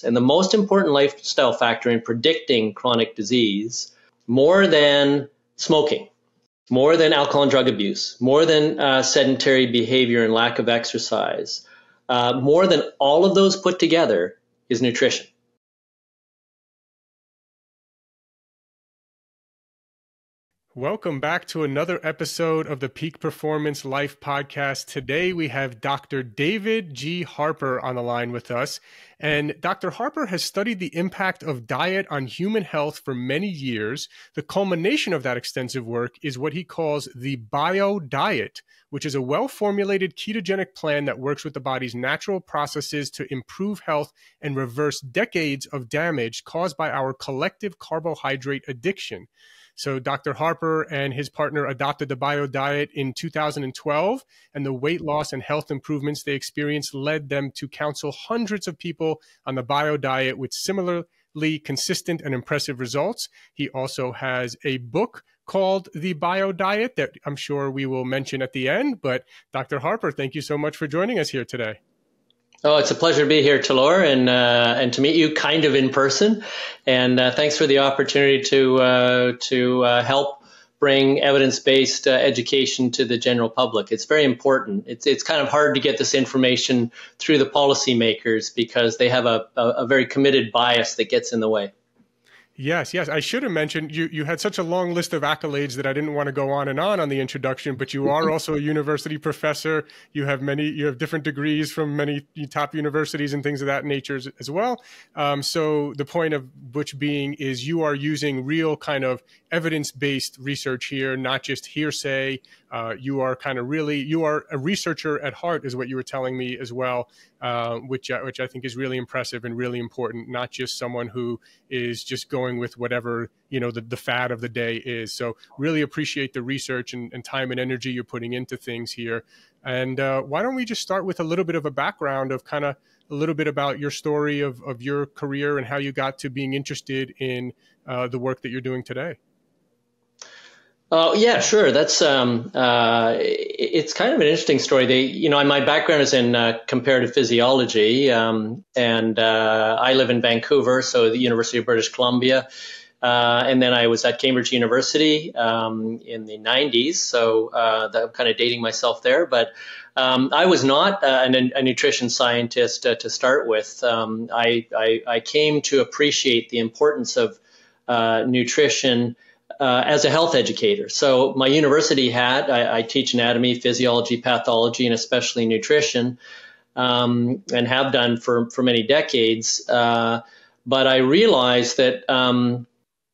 and the most important lifestyle factor in predicting chronic disease, more than smoking, more than alcohol and drug abuse, more than sedentary behavior and lack of exercise, more than all of those put together, is nutrition. Welcome back to another episode of the Peak Performance Life podcast. Today we have Dr. David G. Harper on the line with us. And Dr. Harper has studied the impact of diet on human health for many years. The culmination of that extensive work is what he calls the BIODIET, which is a well-formulated ketogenic plan that works with the body's natural processes to improve health and reverse decades of damage caused by our collective carbohydrate addiction. So Dr. Harper and his partner adopted the BIODIET in 2012, and the weight loss and health improvements they experienced led them to counsel hundreds of people on the BIODIET with similarly consistent and impressive results. He also has a book called The BIODIET that I'm sure we will mention at the end. But Dr. Harper, thank you so much for joining us here today. Oh, it's a pleasure to be here, Talor, and to meet you kind of in person. And thanks for the opportunity to help bring evidence-based education to the general public. It's very important. It's kind of hard to get this information through the policymakers because they have a very committed bias that gets in the way. Yes. I should have mentioned you had such a long list of accolades that I didn't want to go on the introduction, but you are also a university professor. You have different degrees from many top universities and things of that nature as well. So the point of which being is you are using real kind of evidence-based research here, not just hearsay. You are a researcher at heart is what you were telling me as well, which I think is really impressive and really important, not just someone who is just going with whatever, the fad of the day is. So really appreciate the research and time and energy you're putting into things here. And why don't we just start with a little bit of a background of kind of a little bit about your story of your career and how you got to being interested in the work that you're doing today. Oh, yeah, sure. That's it's kind of an interesting story. My background is in comparative physiology, and I live in Vancouver, so the University of British Columbia. And then I was at Cambridge University in the 90s, so I'm kind of dating myself there. But I was not a nutrition scientist to start with. I came to appreciate the importance of nutrition as a health educator. So my university I teach anatomy, physiology, pathology, and especially nutrition, and have done for many decades. But I realized that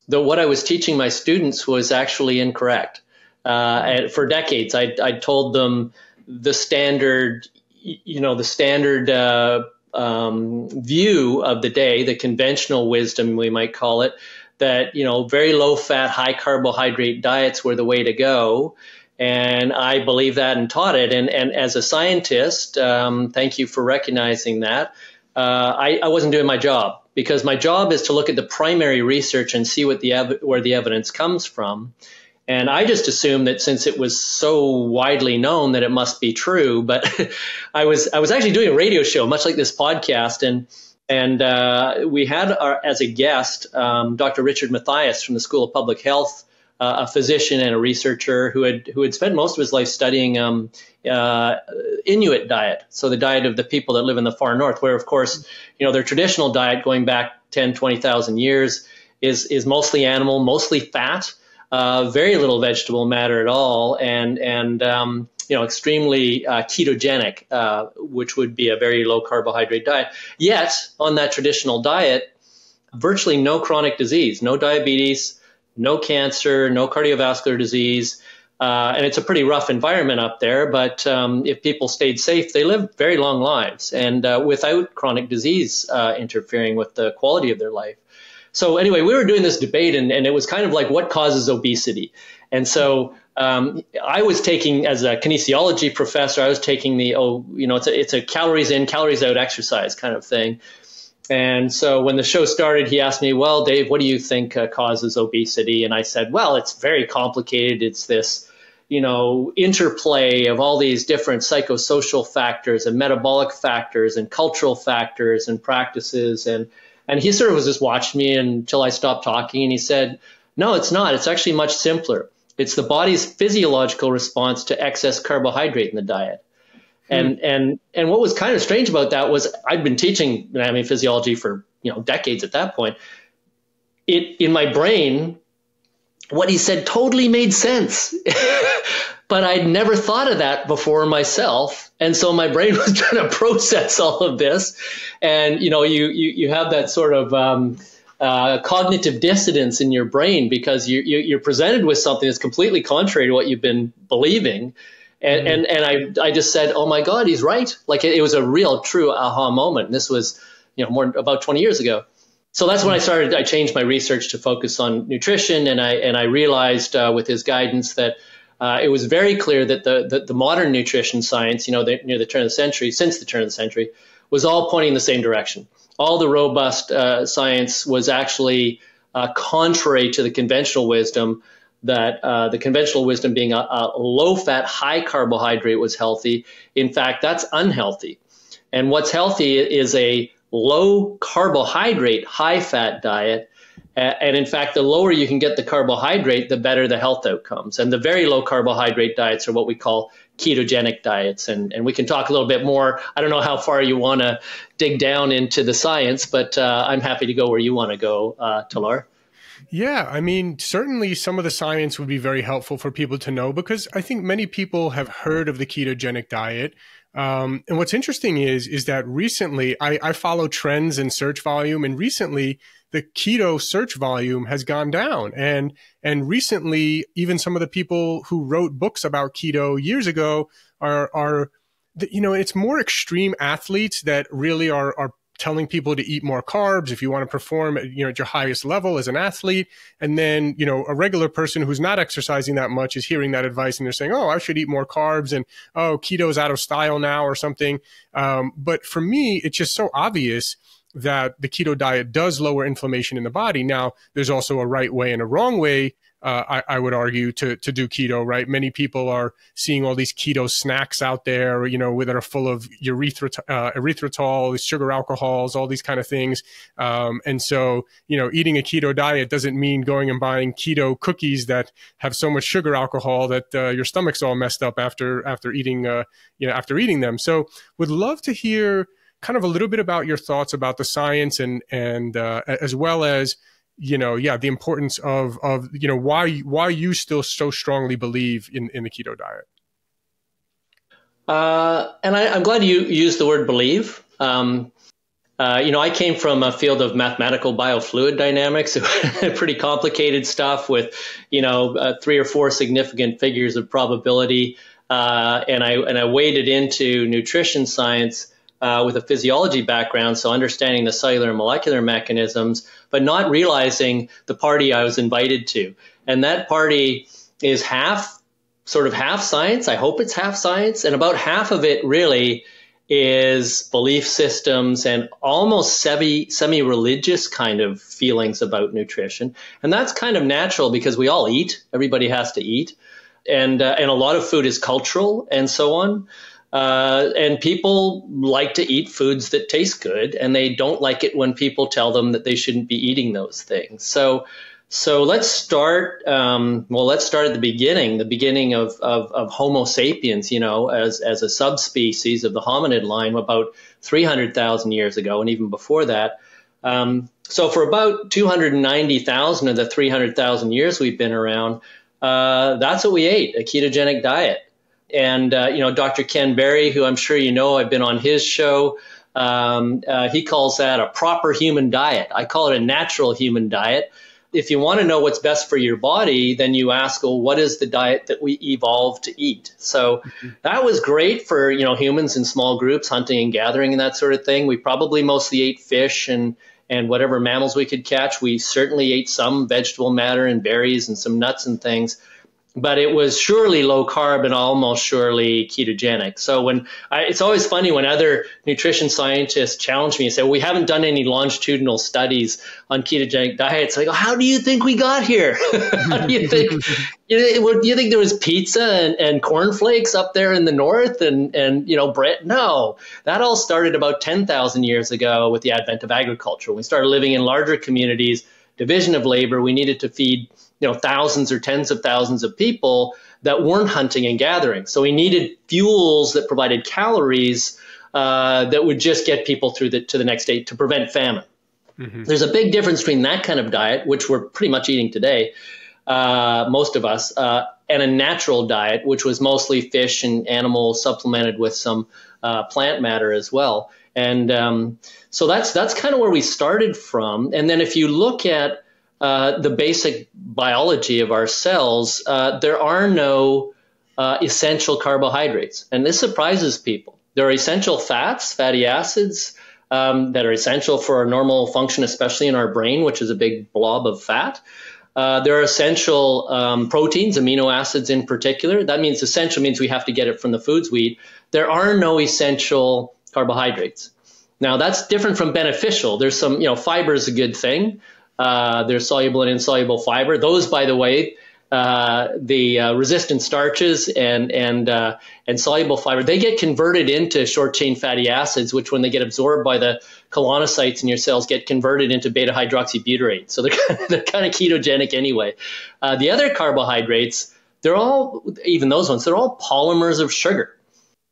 what I was teaching my students was actually incorrect. For decades, I told them the standard, view of the day, the conventional wisdom, we might call it, that, very low fat, high carbohydrate diets were the way to go. And I believe that and taught it. And as a scientist, thank you for recognizing that. I wasn't doing my job, because my job is to look at the primary research and see where the evidence comes from. And I just assumed that since it was so widely known that it must be true. But I was actually doing a radio show, much like this podcast, and we had as a guest Dr. Richard Mathias from the School of Public Health, a physician and a researcher who had spent most of his life studying Inuit diet, so the diet of the people that live in the far north, where, of course, their traditional diet going back 10, 20,000 years is mostly animal, mostly fat, very little vegetable matter at all, and extremely ketogenic, which would be a very low carbohydrate diet. Yet on that traditional diet, virtually no chronic disease, no diabetes, no cancer, no cardiovascular disease. And it's a pretty rough environment up there, but if people stayed safe, they lived very long lives and without chronic disease interfering with the quality of their life. So anyway, we were doing this debate, and it was kind of like, what causes obesity? And so I was taking, as a kinesiology professor, I was taking it's a calories in, calories out exercise kind of thing. And so when the show started, he asked me, well, Dave, what do you think causes obesity? And I said, well, it's very complicated. It's this interplay of all these different psychosocial factors and metabolic factors and cultural factors and practices. And he sort of was just watching me until I stopped talking. And he said, no, it's not. It's actually much simpler. It's the body's physiological response to excess carbohydrate in the diet. And what was kind of strange about that was I'd been teaching anatomy and physiology for decades at that point. In my brain, what he said totally made sense, but I'd never thought of that before myself. And so my brain was trying to process all of this. And, you have that sort of cognitive dissonance in your brain because you're presented with something that's completely contrary to what you've been believing. And I just said, oh my God, he's right. Like it was a real true aha moment. And this was, about 20 years ago. So that's when I changed my research to focus on nutrition. And I realized with his guidance that it was very clear that the modern nutrition science, near the turn of the century, since the turn of the century, was all pointing in the same direction. All the robust science was actually contrary to the conventional wisdom, that the conventional wisdom being a low-fat, high-carbohydrate was healthy. In fact, that's unhealthy. And what's healthy is a low-carbohydrate, high-fat diet. And in fact, the lower you can get the carbohydrate, the better the health outcomes. And the very low-carbohydrate diets are what we call ketogenic diets. And we can talk a little bit more. I don't know how far you want to dig down into the science, but I'm happy to go where you want to go, Talar. Yeah, I mean, certainly some of the science would be very helpful for people to know because I think many people have heard of the ketogenic diet. And what's interesting is that recently I follow trends in search volume, and recently the keto search volume has gone down. And recently, even some of the people who wrote books about keto years ago are it's more extreme athletes that really are telling people to eat more carbs if you want to perform at your highest level as an athlete. And then, a regular person who's not exercising that much is hearing that advice and they're saying, oh, I should eat more carbs and, oh, keto's out of style now or something. But for me, it's just so obvious that the keto diet does lower inflammation in the body. Now, there's also a right way and a wrong way. I would argue to do keto, right? Many people are seeing all these keto snacks out there, that are full of erythritol, sugar alcohols, all these kind of things. And so, eating a keto diet doesn't mean going and buying keto cookies that have so much sugar alcohol that your stomach's all messed up after eating them. So would love to hear kind of a little bit about your thoughts about the science and as well as the importance of why you still so strongly believe in the keto diet. And I'm glad you used the word believe. I came from a field of mathematical biofluid dynamics, pretty complicated stuff with 3 or 4 significant figures of probability, and I waded into nutrition science with a physiology background, so understanding the cellular and molecular mechanisms, but not realizing the party I was invited to. And that party is half science. I hope it's half science. And about half of it really is belief systems and almost semi-religious kind of feelings about nutrition. And that's kind of natural because we all eat. Everybody has to eat. And a lot of food is cultural and so on. And people like to eat foods that taste good, and they don't like it when people tell them that they shouldn't be eating those things. So let's start. Let's start at the beginning of Homo sapiens. As a subspecies of the hominid line, about 300,000 years ago, and even before that. So for about 290,000 of the 300,000 years we've been around, that's what we ate: a ketogenic diet. And, Dr. Ken Berry, who I'm sure I've been on his show, he calls that a proper human diet. I call it a natural human diet. If you want to know what's best for your body, then you ask, well, what is the diet that we evolved to eat? So that was great for, humans in small groups, hunting and gathering and that sort of thing. We probably mostly ate fish and whatever mammals we could catch. We certainly ate some vegetable matter and berries and some nuts and things. but it was surely low carb and almost surely ketogenic. So it's always funny when other nutrition scientists challenge me and say, well, we haven't done any longitudinal studies on ketogenic diets. I go, how do you think we got here? How do you think, do you think there was pizza and cornflakes up there in the north and bread? No, that all started about 10,000 years ago with the advent of agriculture. We started living in larger communities, division of labor. We needed to feed thousands or tens of thousands of people that weren't hunting and gathering. So we needed fuels that provided calories that would just get people through to the next day to prevent famine. Mm-hmm. There's a big difference between that kind of diet, which we're pretty much eating today, most of us, and a natural diet, which was mostly fish and animals supplemented with some plant matter as well. And so that's kind of where we started from. And then if you look at the basic biology of our cells, there are no essential carbohydrates. And this surprises people. There are essential fats, fatty acids, that are essential for our normal function, especially in our brain, which is a big blob of fat. There are essential proteins, amino acids in particular. That means essential means we have to get it from the foods we eat. There are no essential carbohydrates. Now, that's different from beneficial. There's some, fiber is a good thing. There's soluble and insoluble fiber. Those, by the way, the resistant starches and soluble fiber, they get converted into short chain fatty acids, which when they get absorbed by the colonocytes in your cells get converted into beta hydroxybutyrate. So they're kind of ketogenic anyway. The other carbohydrates, they're all, even those ones, they're all polymers of sugar.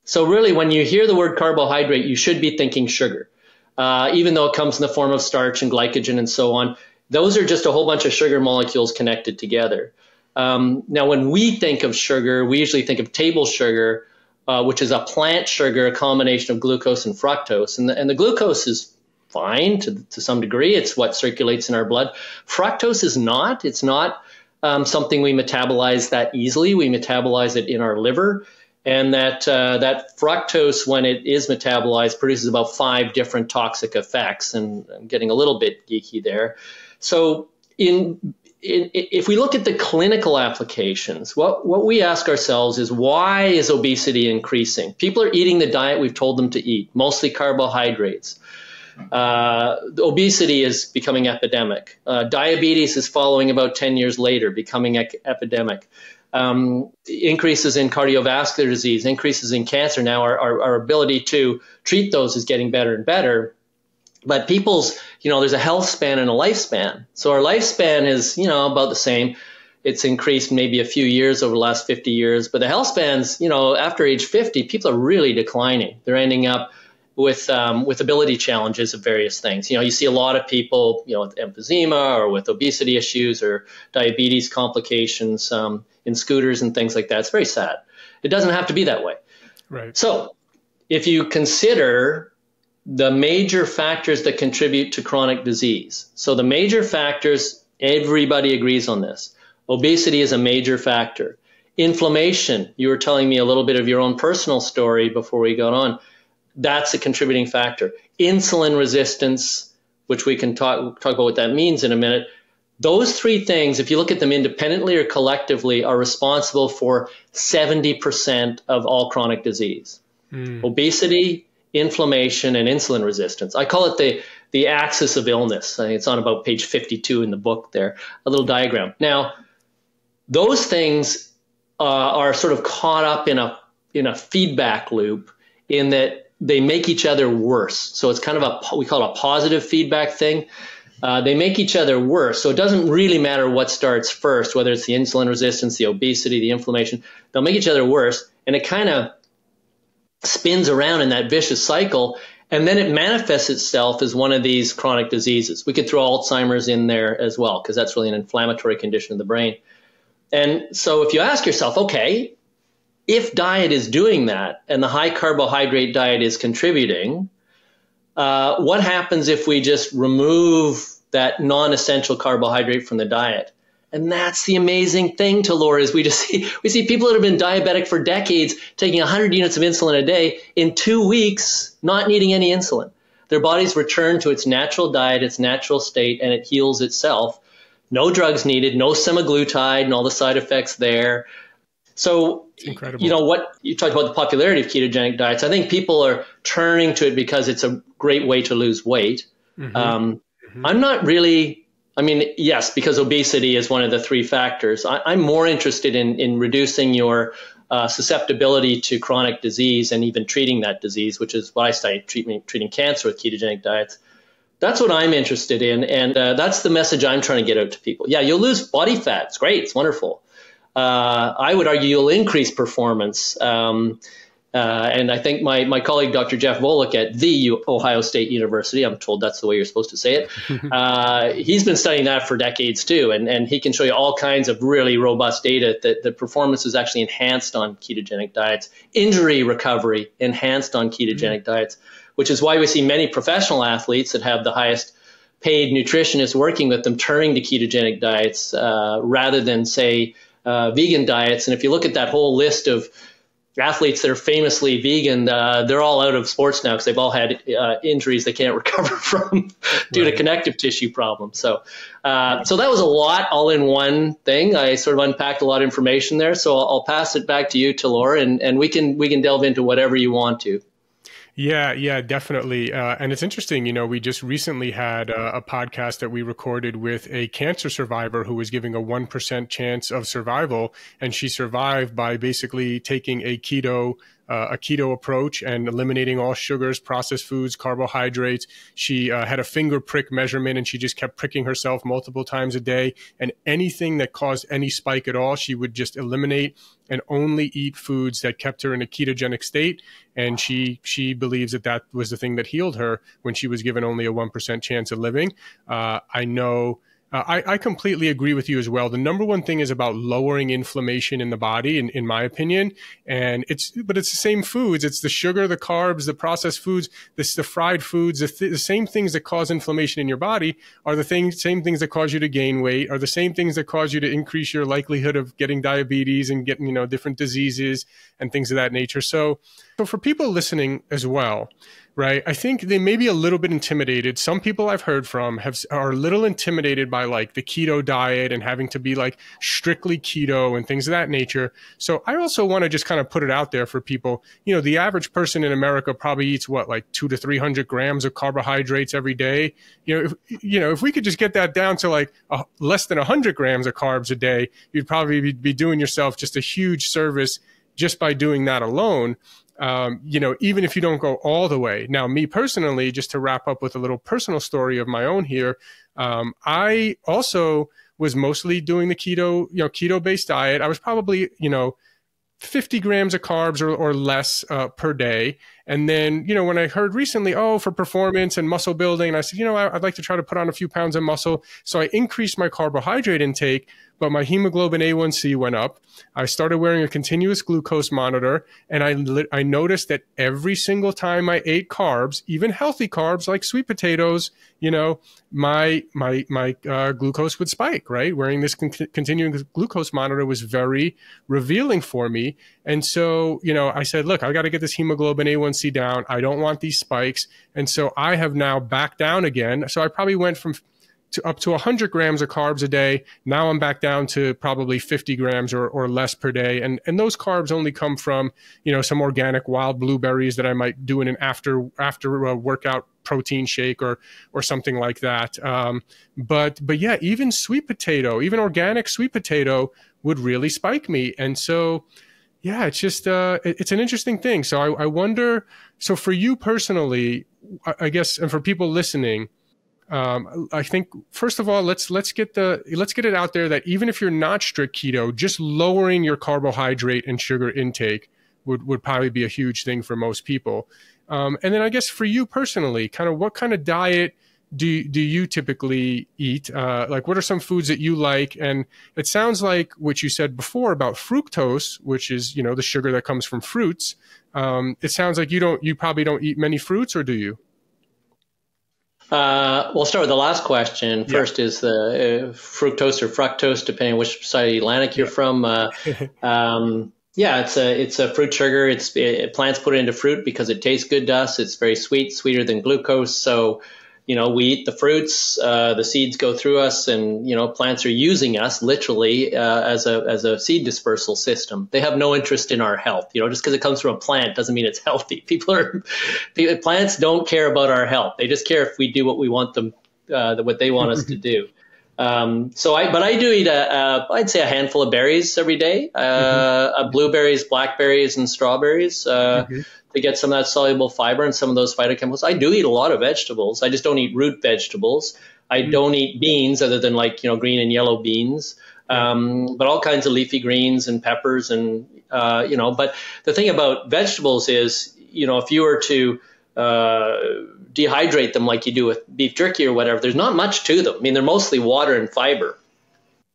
So really, when you hear the word carbohydrate, you should be thinking sugar, even though it comes in the form of starch and glycogen and so on. Those are just a whole bunch of sugar molecules connected together. Now, when we think of sugar, we usually think of table sugar, which is a plant sugar, a combination of glucose and fructose. And the glucose is fine to some degree. It's what circulates in our blood. Fructose is not. It's not something we metabolize that easily. We metabolize it in our liver. And that fructose, when it is metabolized, produces about 5 different toxic effects. And I'm getting a little bit geeky there. So if we look at the clinical applications, what we ask ourselves is, why is obesity increasing? People are eating the diet we've told them to eat, mostly carbohydrates. Obesity is becoming epidemic. Diabetes is following about 10 years later, becoming epidemic. Increases in cardiovascular disease, increases in cancer. Now our ability to treat those is getting better and better. But people's, there's a health span and a lifespan. So our lifespan is, about the same. It's increased maybe a few years over the last 50 years. But the health spans, after age 50, people are really declining. They're ending up with ability challenges of various things. You see a lot of people, with emphysema or with obesity issues or diabetes complications in scooters and things like that. It's very sad. It doesn't have to be that way. Right. So if you consider the major factors that contribute to chronic disease. So the major factors, everybody agrees on this. Obesity is a major factor. Inflammation, you were telling me a little bit of your own personal story before we got on. That's a contributing factor. Insulin resistance, which we can talk about what that means in a minute. Those 3 things, if you look at them independently or collectively, are responsible for 70% of all chronic disease. Obesity, inflammation, and insulin resistance. I call it the axis of illness. It's on about page 52 in the book there, a little diagram. Now, those things are sort of caught up in a feedback loop in that they make each other worse. So it's kind of we call it a positive feedback thing. They make each other worse. So it doesn't really matter what starts first, whether it's the insulin resistance, the obesity, the inflammation. They'll make each other worse. And it kind of spins around in that vicious cycle, and then it manifests itself as one of these chronic diseases. We could throw Alzheimer's in there as well, because that's really an inflammatory condition of the brain. And so if you ask yourself, okay, if diet is doing that and the high carbohydrate diet is contributing, what happens if we just remove that non-essential carbohydrate from the diet? And that's the amazing thing to Laura, is we see people that have been diabetic for decades taking 100 units of insulin a day in 2 weeks, not needing any insulin. Their bodies return to its natural diet, its natural state, and it heals itself no drugs needed, no semaglutide and all the side effects there. So, incredible. you know, what you talked about the popularity of ketogenic diets. I think people are turning to it because it's a great way to lose weight. I'm not really, I mean, yes, because obesity is one of the three factors. I'm more interested in reducing your susceptibility to chronic disease and even treating that disease, which is why I started treating cancer with ketogenic diets. That's what I'm interested in. And that's the message I'm trying to get out to people. Yeah, you'll lose body fat. It's great. It's wonderful. I would argue you'll increase performance. And I think my colleague, Dr. Jeff Volek at the Ohio State University, I'm told that's the way you're supposed to say it. He's been studying that for decades too. And he can show you all kinds of really robust data that the performance is actually enhanced on ketogenic diets, injury recovery enhanced on ketogenic diets, which is why we see many professional athletes that have the highest paid nutritionists working with them turning to ketogenic diets rather than, say, vegan diets. And if you look at that whole list of athletes that are famously vegan, they're all out of sports now because they've all had injuries they can't recover from due to connective tissue problems. So that was a lot all in one thing. I sort of unpacked a lot of information there. So I'll pass it back to you, Talor, and we can delve into whatever you want to. Yeah, definitely. And it's interesting, you know, we just recently had a podcast that we recorded with a cancer survivor who was giving a 1% chance of survival. And she survived by basically taking a keto approach and eliminating all sugars, processed foods, carbohydrates. She had a finger prick measurement and she just kept pricking herself multiple times a day. And anything that caused any spike at all, she would just eliminate and only eat foods that kept her in a ketogenic state. And she believes that was the thing that healed her when she was given only a 1% chance of living. I know. I completely agree with you as well. The number one thing is about lowering inflammation in the body, in my opinion. And but it's the same foods. It's the sugar, the carbs, the processed foods, the fried foods, the same things that cause inflammation in your body are the same things that cause you to gain weight, are the same things that cause you to increase your likelihood of getting diabetes and getting, you know, different diseases and things of that nature. So for people listening as well, right, I think they may be a little bit intimidated. Some people I've heard from are a little intimidated by like the keto diet and having to be like strictly keto and things of that nature. So I also want to just kind of put it out there for people. You know, the average person in America probably eats like 200 to 300 grams of carbohydrates every day. If we could just get that down to like less than 100 grams of carbs a day, you'd probably be doing yourself just a huge service just by doing that alone. Even if you don't go all the way. Now, me personally, just to wrap up with a little personal story of my own here, I also was mostly doing the keto-based diet. I was probably, 50 grams of carbs or less per day. And then, when I heard recently, for performance and muscle building, and I said, I'd like to try to put on a few pounds of muscle. So I increased my carbohydrate intake, but my hemoglobin A1C went up. I started wearing a continuous glucose monitor, and I noticed that every single time I ate carbs, even healthy carbs like sweet potatoes, my glucose would spike, right? Wearing this continuous glucose monitor was very revealing for me. And so, I said, look, I got to get this hemoglobin A1C down. I don't want these spikes. And so I have now backed down again. So I probably went up to 100 grams of carbs a day. Now I'm back down to probably 50 grams or less per day. And those carbs only come from, some organic wild blueberries that I might do in an after workout protein shake or something like that. But yeah, even organic sweet potato would really spike me. And so, yeah, it's just, it's an interesting thing. So I wonder, so for you personally, I guess, and for people listening, I think first of all, let's get it out there that even if you're not strict keto, just lowering your carbohydrate and sugar intake would probably be a huge thing for most people. And then I guess for you personally, kind of what kind of diet do you typically eat? What are some foods that you like? And it sounds like what you said before about fructose, which is, the sugar that comes from fruits. It sounds like you probably don't eat many fruits, or do you? We'll start with the last question. First is the fructose or fructose, depending on which side of the Atlantic you're from. It's a fruit sugar. Plants put it into fruit because it tastes good to us. It's very sweet, sweeter than glucose. So, we eat the fruits, the seeds go through us, and, plants are using us literally as a seed dispersal system. They have no interest in our health. Just because it comes from a plant doesn't mean it's healthy. Plants don't care about our health. They just care if we do what we want them, what they want us to do. But I do eat I'd say a handful of berries every day, blueberries, blackberries, and strawberries, to get some of that soluble fiber and some of those phytochemicals. I do eat a lot of vegetables. I just don't eat root vegetables. I don't eat beans other than green and yellow beans, but all kinds of leafy greens and peppers and, but the thing about vegetables is, if you were to, dehydrate them like you do with beef jerky or whatever, there's not much to them. I mean, they're mostly water and fiber.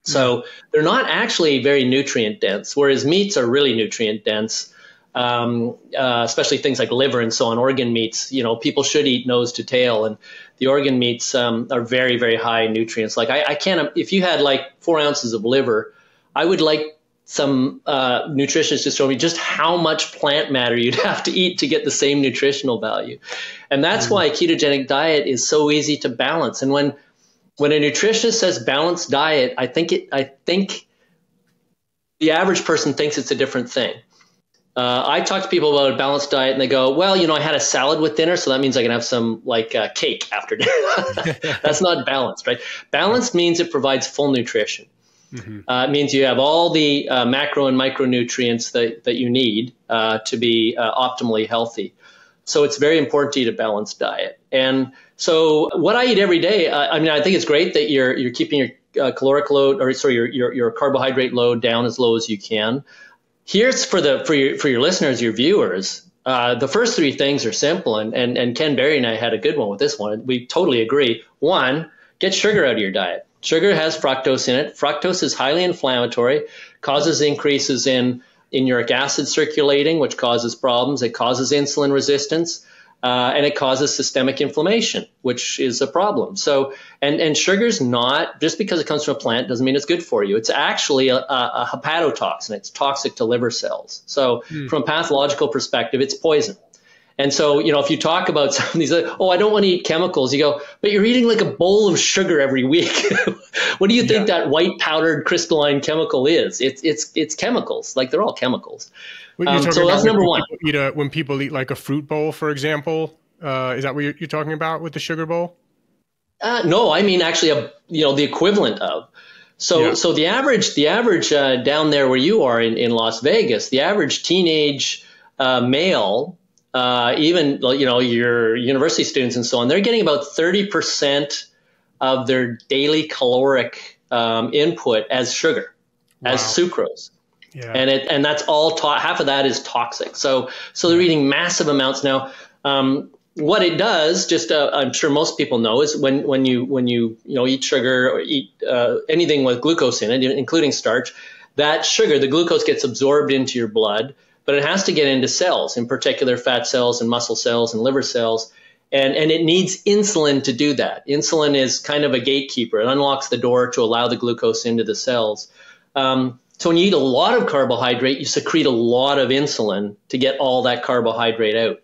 So they're not actually very nutrient dense, whereas meats are really nutrient dense, especially things like liver and so on, organ meats. People should eat nose to tail, and the organ meats are very, very high in nutrients. Like I can't, if you had 4 ounces of liver, I would like some nutritionists just told me just how much plant matter you'd have to eat to get the same nutritional value. And that's why a ketogenic diet is so easy to balance. And when a nutritionist says balanced diet, I think the average person thinks it's a different thing. I talk to people about a balanced diet and they go, well, I had a salad with dinner, so that means I can have some cake after dinner. That's not balanced, right? Balanced means it provides full nutrition. It means you have all the macro and micronutrients that you need to be optimally healthy. So it's very important to eat a balanced diet. And so what I eat every day, I think it's great that you're keeping your caloric load, or sorry, your carbohydrate load down as low as you can. Here's for your listeners, your viewers. The first 3 things are simple, and Ken Berry and I had a good one with this one. We totally agree. 1, get sugar out of your diet. Sugar has fructose in it. Fructose is highly inflammatory, causes increases in uric acid circulating, which causes problems. It causes insulin resistance, and it causes systemic inflammation, which is a problem. So, and sugar's not, just because it comes from a plant doesn't mean it's good for you. It's actually a hepatotoxin. It's toxic to liver cells. So from a pathological perspective, it's poison. And so, if you talk about some of these, I don't want to eat chemicals, you go, but you're eating a bowl of sugar every week. What do you think that white powdered crystalline chemical is? It's chemicals. They're all chemicals. So that's number 1. When people eat a fruit bowl, for example, is that what you're talking about with the sugar bowl? No, I mean actually, the equivalent of. So the average down there where you are in Las Vegas, the average teenage male, even your university students and so on, they're getting about 30% of their daily caloric input as sugar, as sucrose. Yeah. And that's all half of that is toxic. So they're eating massive amounts now. What it does, just I'm sure most people know, is when you eat sugar or eat anything with glucose in it, including starch, that sugar, the glucose, gets absorbed into your blood. But it has to get into cells, in particular fat cells and muscle cells and liver cells. And it needs insulin to do that. Insulin is kind of a gatekeeper. It unlocks the door to allow the glucose into the cells. So when you eat a lot of carbohydrate, you secrete a lot of insulin to get all that carbohydrate out.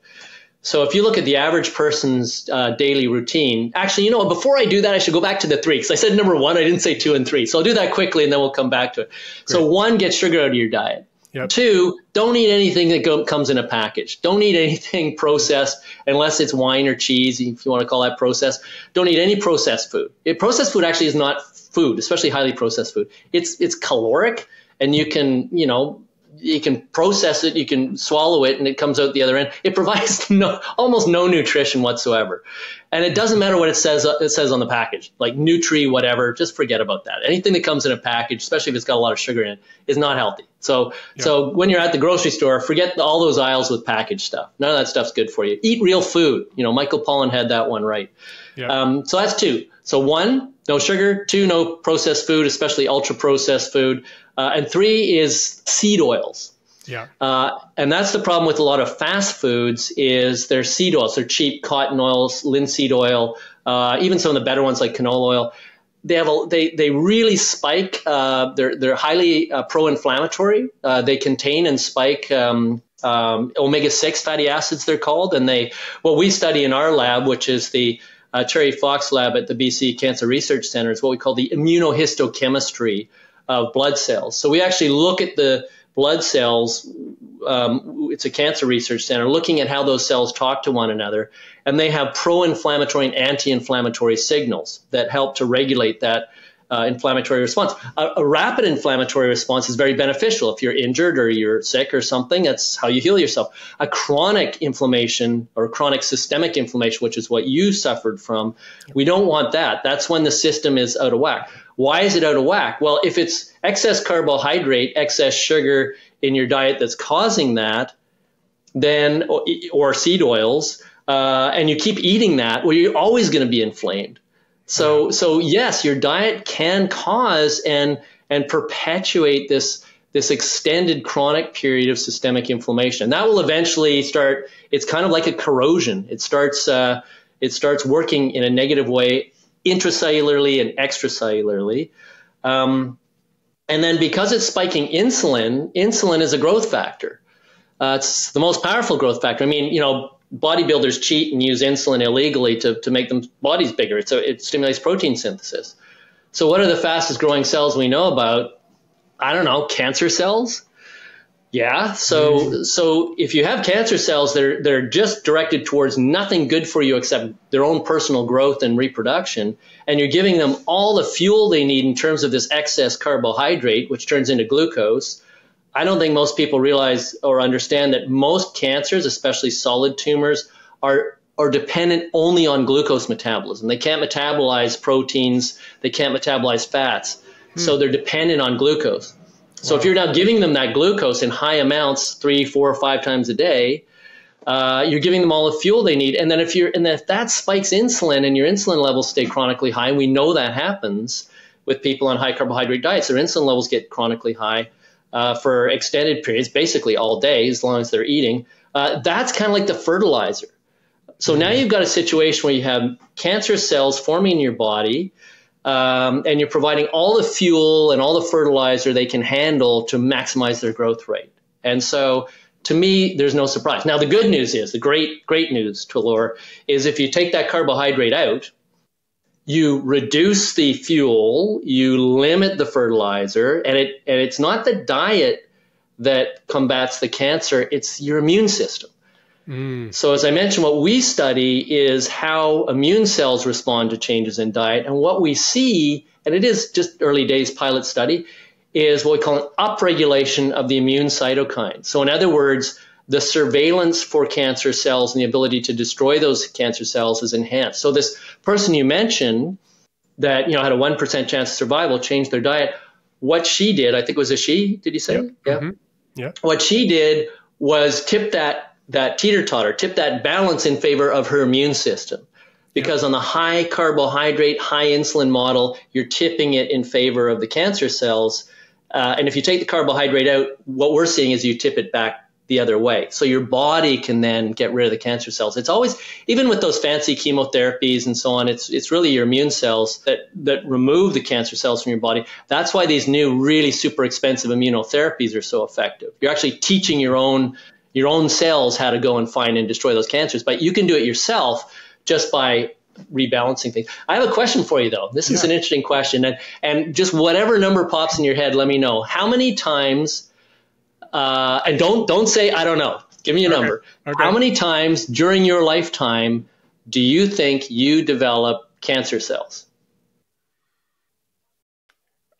So if you look at the average person's daily routine, actually, before I do that, I should go back to the 3, because I said number 1, I didn't say 2 and 3. So I'll do that quickly and then we'll come back to it. Great. So 1, get sugar out of your diet. Yep. 2, don't eat anything that comes in a package. Don't eat anything processed unless it's wine or cheese, if you want to call that processed. Don't eat any processed food. Processed food actually is not food, especially highly processed food. It's caloric, and you can process it, you can swallow it, and it comes out the other end. It provides almost no nutrition whatsoever. And it doesn't matter what it says on the package, like Nutri, whatever, just forget about that. Anything that comes in a package, especially if it's got a lot of sugar in it, is not healthy. So when you're at the grocery store, forget all those aisles with packaged stuff. None of that stuff's good for you. Eat real food. Michael Pollan had that one right. So that's 2. So 1, no sugar. 2, no processed food, especially ultra processed food. And 3 is seed oils. Yeah. And that's the problem with a lot of fast foods is they're seed oils. They're cheap cotton oils, linseed oil, even some of the better ones like canola oil. They really spike. They're highly pro-inflammatory. They contain and spike omega-6 fatty acids, they're called. And what we study in our lab, which is the Terry Fox lab at the BC Cancer Research Centre is what we call the immunohistochemistry of blood cells. So we actually look at the blood cells. It's a cancer research center looking at how those cells talk to one another, and they have pro-inflammatory and anti-inflammatory signals that help to regulate that inflammatory response. A rapid inflammatory response is very beneficial. If you're injured or you're sick or something, that's how you heal yourself. A chronic inflammation or chronic systemic inflammation, which is what you suffered from, we don't want that. That's when the system is out of whack. Why is it out of whack? Well, if it's excess carbohydrate, excess sugar in your diet that's causing that, then, or seed oils, and you keep eating that, well, you're always going to be inflamed. So yes, your diet can cause and perpetuate this extended chronic period of systemic inflammation. That will eventually start. It's kind of like a corrosion. It starts working in a negative way, intracellularly and extracellularly. And then because it's spiking insulin is a growth factor. It's the most powerful growth factor. I mean, bodybuilders cheat and use insulin illegally to make them bodies bigger. It stimulates protein synthesis. So what are the fastest growing cells we know about? I don't know, cancer cells? Yeah. So if you have cancer cells, they're just directed towards nothing good for you except their own personal growth and reproduction. And you're giving them all the fuel they need in terms of this excess carbohydrate, which turns into glucose. I don't think most people realize or understand that most cancers, especially solid tumors, are dependent only on glucose metabolism. They can't metabolize proteins. They can't metabolize fats. So they're dependent on glucose. So if you're now giving them that glucose in high amounts, 3, 4, or 5 times a day, you're giving them all the fuel they need. And then if that spikes insulin and your insulin levels stay chronically high, and we know that happens with people on high carbohydrate diets, their insulin levels get chronically high for extended periods, basically all day, as long as they're eating. That's kind of like the fertilizer. So now you've got a situation where you have cancer cells forming in your body, and you're providing all the fuel and all the fertilizer they can handle to maximize their growth rate. And so to me, there's no surprise. Now, the good news is, the great news, Talor, is if you take that carbohydrate out, you reduce the fuel, you limit the fertilizer, and it's not the diet that combats the cancer, it's your immune system. So as I mentioned, what we study is how immune cells respond to changes in diet. And what we see, and it is just early days pilot study, is what we call an upregulation of the immune cytokines. So in other words, the surveillance for cancer cells and the ability to destroy those cancer cells is enhanced. So this person you mentioned that had a 1% chance of survival changed their diet. What she did, I think it was a she, did you say? Yep. Yeah. Mm-hmm. Yeah. What she did was tip that teeter-totter, tip that balance in favor of her immune system. Because on the high carbohydrate, high insulin model, you're tipping it in favor of the cancer cells. And if you take the carbohydrate out, what we're seeing is you tip it back the other way. So your body can then get rid of the cancer cells. It's always, even with those fancy chemotherapies and so on, it's really your immune cells that remove the cancer cells from your body. That's why these new really super expensive immunotherapies are so effective. You're actually teaching your own cells how to go and find and destroy those cancers, but you can do it yourself just by rebalancing things. I have a question for you, though. This is an interesting question, and just whatever number pops in your head, let me know. How many times, and don't say, I don't know. Give me a number. Okay. How many times during your lifetime do you think you develop cancer cells?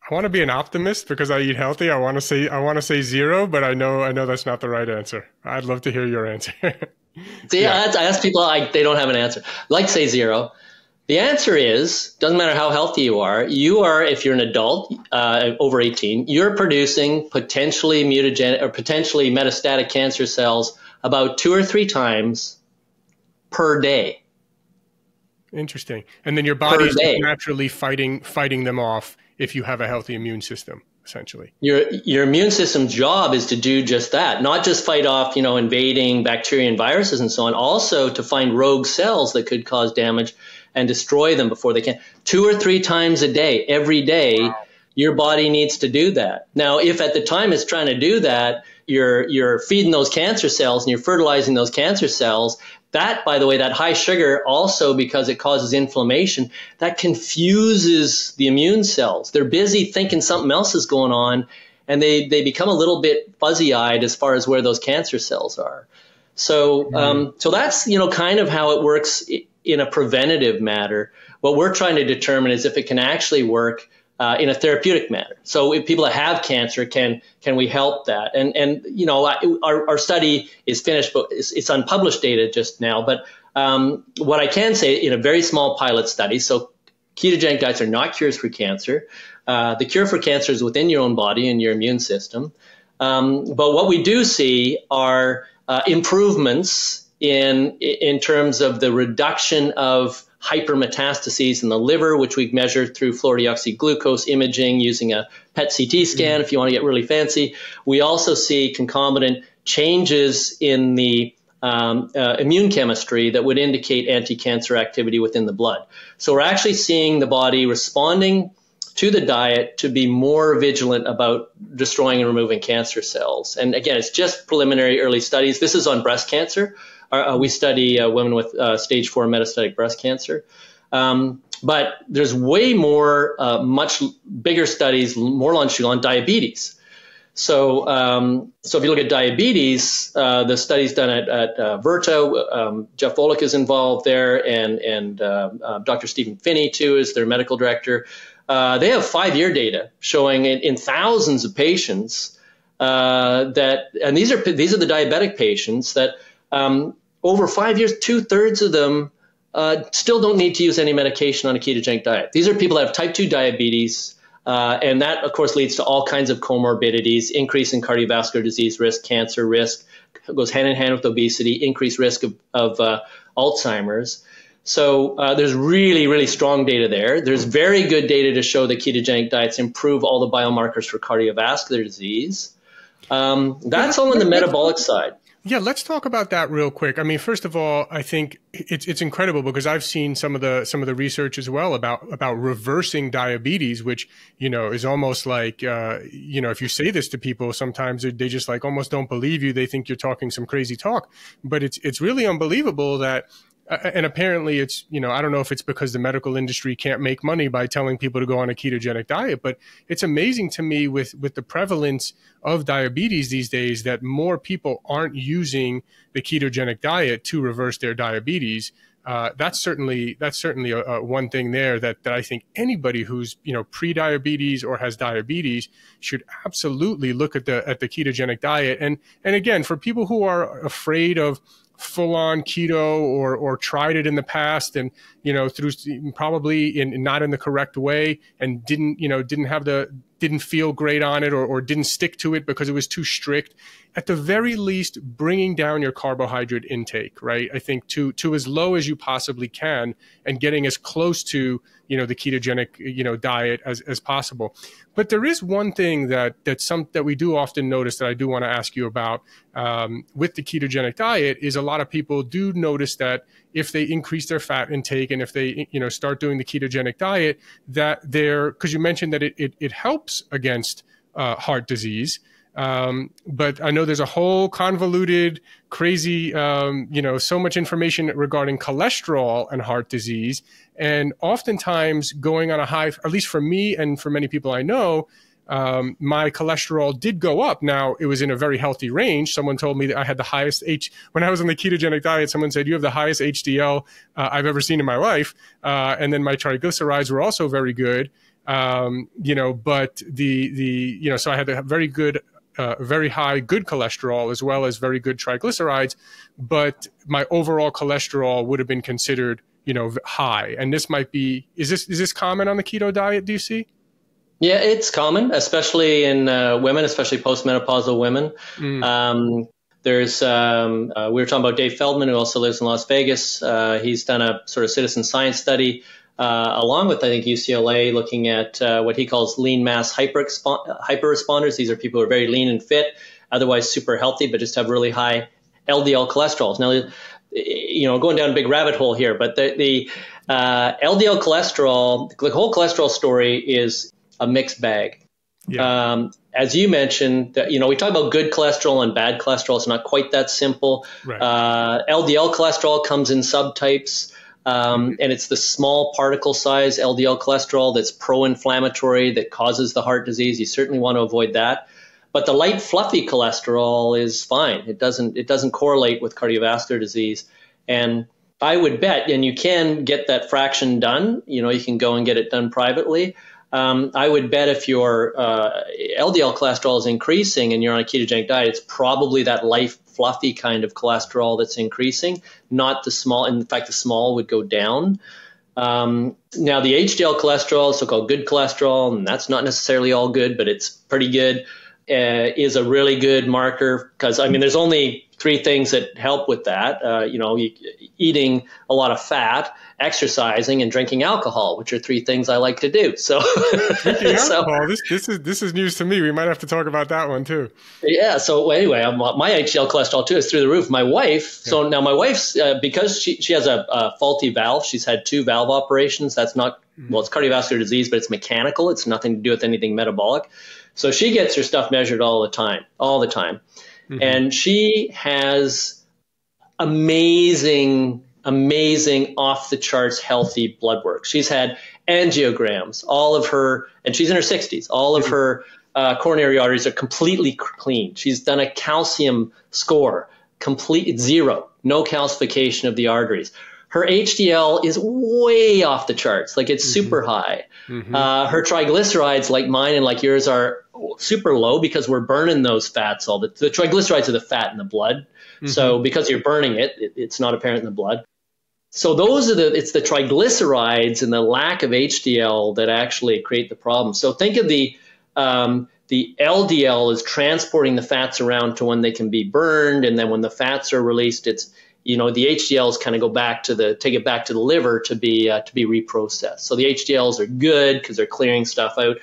I want to be an optimist because I eat healthy. I want to say 0, but I know that's not the right answer. I'd love to hear your answer. I ask people they don't have an answer. I'd like to say 0. The answer is, doesn't matter how healthy you are, if you're an adult over 18, you're producing potentially mutagenic or potentially metastatic cancer cells about 2 or 3 times per day. Interesting. And then your body's naturally fighting them off if you have a healthy immune system, essentially. Your immune system's job is to do just that, not just fight off, invading bacteria and viruses and so on, also to find rogue cells that could cause damage and destroy them before they can. 2 or 3 times a day, every day, your body needs to do that. Now, if at the time it's trying to do that, you're feeding those cancer cells and you're fertilizing those cancer cells, that, by the way, that high sugar also, because it causes inflammation, that confuses the immune cells. They're busy thinking something else is going on, and they become a little bit fuzzy-eyed as far as where those cancer cells are. So, so that's, kind of how it works in a preventative matter. What we're trying to determine is if it can actually work in a therapeutic manner. So if people that have cancer, can we help that? And our study is finished, but it's unpublished data just now. But what I can say, in a very small pilot study, so ketogenic diets are not cures for cancer. The cure for cancer is within your own body and your immune system. But what we do see are improvements in terms of the reduction of hypermetastases in the liver, which we measure through fluorodeoxyglucose imaging using a PET CT scan, if you want to get really fancy. We also see concomitant changes in the immune chemistry that would indicate anti-cancer activity within the blood. So we're actually seeing the body responding to the diet to be more vigilant about destroying and removing cancer cells. And again, it's just preliminary early studies. This is on breast cancer. We study women with stage 4 metastatic breast cancer. But there's way more, much bigger studies, more longitudinal on diabetes. So if you look at diabetes, the studies done at Virta, Jeff Volek is involved there, and Dr. Stephen Finney, too, is their medical director. They have 5-year data showing in thousands of patients that, and these are the diabetic patients that over 5 years, 2/3 of them still don't need to use any medication on a ketogenic diet. These are people that have type 2 diabetes, and that, of course, leads to all kinds of comorbidities, increase in cardiovascular disease risk, cancer risk, goes hand in hand with obesity, increased risk of Alzheimer's. So there's really, really strong data there. There's very good data to show that ketogenic diets improve all the biomarkers for cardiovascular disease. That's all on the metabolic side. Yeah, let's talk about that real quick. I mean, first of all, I think it's incredible because I've seen some of the research as well about reversing diabetes, which, is almost like, if you say this to people, sometimes they just like almost don't believe you. They think you're talking some crazy talk, but it's really unbelievable that. And apparently it's, I don't know if it's because the medical industry can't make money by telling people to go on a ketogenic diet, but it's amazing to me with the prevalence of diabetes these days that more people aren't using the ketogenic diet to reverse their diabetes. That's certainly one thing there that I think anybody who's, pre-diabetes or has diabetes should absolutely look at the ketogenic diet. And again, for people who are afraid of full-on keto or tried it in the past and through probably not in the correct way and didn't feel great on it or didn't stick to it because it was too strict, at the very least bringing down your carbohydrate intake, right? I think to as low as you possibly can and getting as close to the ketogenic diet as possible. But there is one thing that we do often notice that I do want to ask you about with the ketogenic diet is a lot of people do notice that if they increase their fat intake and if they start doing the ketogenic diet, that because you mentioned that it helps against heart disease. But I know there's a whole convoluted, crazy, so much information regarding cholesterol and heart disease. And oftentimes going on a high, at least for me and for many people I know, my cholesterol did go up. Now, it was in a very healthy range. Someone told me that I had the highest when I was on the ketogenic diet, someone said, you have the highest HDL I've ever seen in my life. And then my triglycerides were also very good. But so I had a very good, very high good cholesterol as well as very good triglycerides, but my overall cholesterol would have been considered, high. And this might be, is this common on the keto diet, do you see? Yeah, it's common, especially in women, especially postmenopausal women. There's, we were talking about Dave Feldman, who also lives in Las Vegas. He's done a sort of citizen science study along with, I think, UCLA, looking at what he calls lean mass hyper responders. These are people who are very lean and fit, otherwise super healthy, but just have really high LDL cholesterols. Now, going down a big rabbit hole here, but the LDL cholesterol, the whole cholesterol story is a mixed bag. As you mentioned, we talk about good cholesterol and bad cholesterol. It's not quite that simple. Right. LDL cholesterol comes in subtypes, and it's the small particle size LDL cholesterol that's pro-inflammatory that causes the heart disease. You certainly want to avoid that. But the light, fluffy cholesterol is fine. It doesn't correlate with cardiovascular disease. And I would bet, and you can get that fraction done. You can go and get it done privately. I would bet if your LDL cholesterol is increasing and you're on a ketogenic diet, it's probably that light, fluffy kind of cholesterol that's increasing, not the small. In fact, the small would go down. Now, the HDL cholesterol, so-called good cholesterol, and that's not necessarily all good, but it's pretty good, is a really good marker because, there's only three things that help with that. Eating a lot of fat, exercising, and drinking alcohol, which are three things I like to do. So, drinking alcohol, this is news to me. We might have to talk about that one too. Yeah. So anyway, my HDL cholesterol too is through the roof. My wife. Yeah. So now my wife's because she has a faulty valve. She's had 2 valve operations. That's not it's cardiovascular disease, but it's mechanical. It's nothing to do with anything metabolic. So she gets her stuff measured all the time. And she has amazing off the charts healthy blood work. She's had angiograms, and she's in her 60s. All of her coronary arteries are completely clean. She's done a calcium score, complete 0, no calcification of the arteries. Her HDL is way off the charts, like it's super high. Her triglycerides, like mine and like yours, are super low because we're burning those fats. The triglycerides are the fat in the blood. So because you're burning it's not apparent in the blood. So it's the triglycerides and the lack of HDL that actually create the problem. So think of the LDL as transporting the fats around to when they can be burned, and then when the fats are released, it's the HDLs kind of take it back to the liver to be reprocessed. So the HDLs are good because they're clearing stuff out,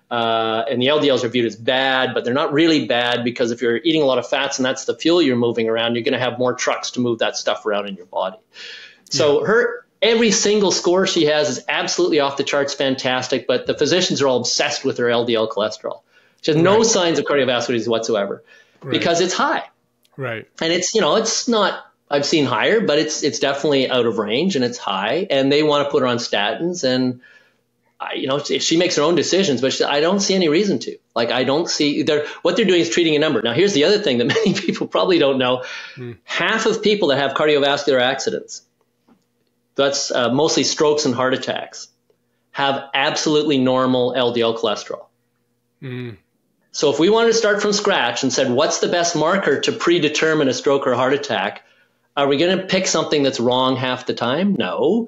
and the LDLs are viewed as bad, but they're not really bad because if you're eating a lot of fats and that's the fuel you're moving around, you're going to have more trucks to move that stuff around in your body. So every single score she has is absolutely off the charts, fantastic, but the physicians are all obsessed with her LDL cholesterol. She has no signs of cardiovascular disease whatsoever because it's high. Right. And it's not. I've seen higher, but it's definitely out of range and it's high, and they want to put her on statins, and she makes her own decisions, but I don't see any reason to. Like, I don't see what they're doing is treating a number. Now, here's the other thing that many people probably don't know. Half of people that have cardiovascular accidents, that's mostly strokes and heart attacks, have absolutely normal LDL cholesterol. So if we wanted to start from scratch and said, what's the best marker to predetermine a stroke or heart attack? Are we going to pick something that's wrong half the time? No.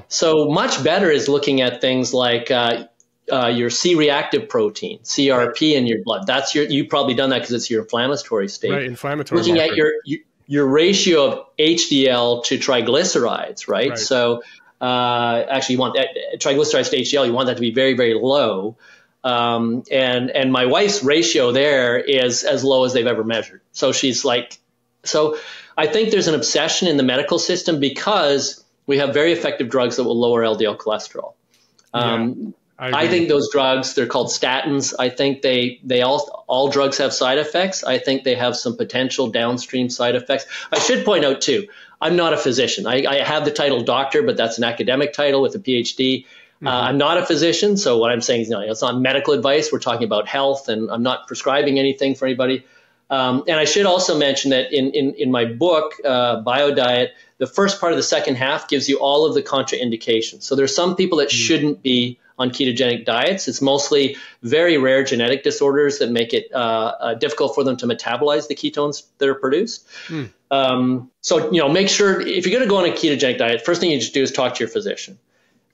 So much better is looking at things like your C-reactive protein, CRP in your blood. You've probably done that because it's your inflammatory state. Right, inflammatory. Looking marker. At your ratio of HDL to triglycerides, right? So actually, you want that triglycerides to HDL. You want that to be very, very low. And my wife's ratio there is as low as they've ever measured. So she's like, I think there's an obsession in the medical system because we have very effective drugs that will lower LDL cholesterol. I think those drugs, they're called statins. I think they all drugs have side effects. I think they have some potential downstream side effects. I should point out too, I'm not a physician. I have the title doctor, but that's an academic title with a Ph.D. I'm not a physician. So what I'm saying is, it's not medical advice. We're talking about health, and I'm not prescribing anything for anybody. And I should also mention that in my book, BIODIET, the first part of the second half gives you all of the contraindications. So there's some people that shouldn't be on ketogenic diets. It's mostly very rare genetic disorders that make it difficult for them to metabolize the ketones that are produced. So, make sure if you're going to go on a ketogenic diet, first thing you just do is talk to your physician.